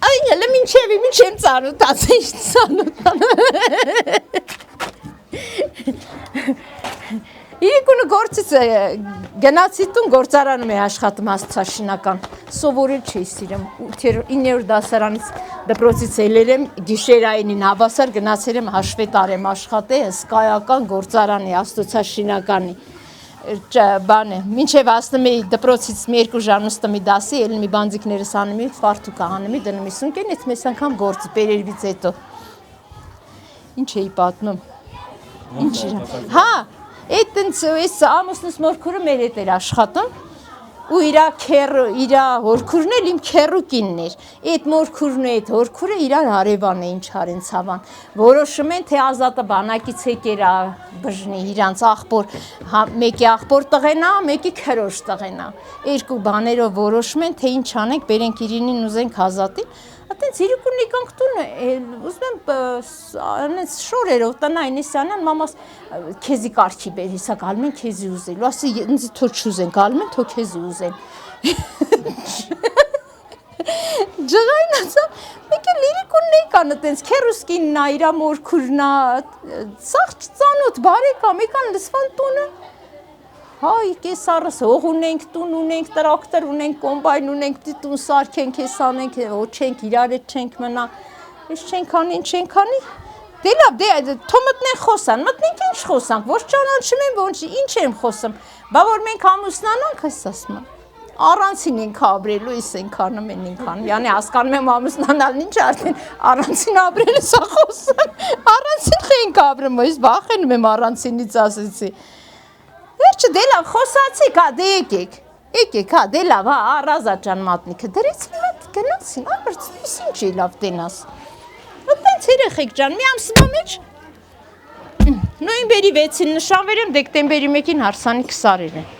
Այն էլ մինչև ծանոթացա, ինչ ծանոթանա։ Իրիկունը գործից գնացի տուն գործարանում է աշխատում աստղաշինական, սովորել չի սիրում, 9-րդ դասարանից դպրոցից ելել եմ, գիշերայինին հավասար գնացել եմ հաշվետար եմ աշխատել, հսկայական գործարանի աստղաշինականի, բան է, մինչև ասնում էի դպրոցից մի 2 ժամ նստում էի դասի, ելնում էի բանձիկներս անում էի, ֆարտուկ անում էի, դնում էի սունկեն, այդ մեծ անգամ գործ բերելվից հետո։ Ինչ էի պատմում։ Ինչ էր։ Հա, այդ այս ամուսնուս մորքուրը մեր հետ էր աշխատում ու իր հորքուրն էլ իմ քեռու կինն էր։ Այդ մորքուրն ու այդ հորքուրը իրար հարևան էին, չարեն ցավան։ Որոշում են թե Ազատը բանակից եկերա բժնի իրանց աղբոր, մեկի աղբոր տղենա, մեկի քրոջ տղենա։ Երկու բաներով որոշում են թե ինչ անենք, բերենք Իրինին ուզենք Ազատին։ Այդտենց իրիկուն եկանք տուն, ուզում եմ անենց շորերով տնային իսյանան, մամաս քեզի կարգի բեր, հեսա գալում են քեզի ուզելու, ասի ինձ թող չուզեն, գալում են թող քեզի ուզեն։ Ջղային ասա, մեկ էլ իրիկունն էկան այդտենց քերուսկինն ա, իրա մորքուրն ա, սաղ ծանոթ բարեկամ, եկան լսվան տունը։ Հայ, կեսարս հող ունենք, տուն ունենք, տրակտոր ունենք, կոմբայն ունենք, տուն սարքենք, ես անենք, ոչենք, իրար հետ չենք մնա, ես չենք անի, դե լավ, թո մտնեն խոսան, մտնենք ինչ խոսանք, ոչ ճանաչում են, ոչ ինչ եմ խոսում, բա որ մենք ամուսնանանք, ես ասում եմ, առանցին ենք ապրելու, ես ենք անում են ենք անում, յանի հասկանում եմ ամուսնանալն ինչ արդեն առանցին ապրելը սա խոսում, առանցին ենք ապրում, ես վախենում եմ առանցինից ասեցի։ Վերջը դե լավ, խոսացիք, հա, դե եկեք, հա, դե լավ, հա, Ռազատ ջան մատնիքը, դրեցին մատ գնացին, ամրցնիս ինչ է լավ տենաս։ Այդտենց երեխեք ջան, մի ամսվա մեջ, նոյեմբերի 6-ին նշանվել եմ, դեկտեմբերի 1-ին հարսանիք սարել են։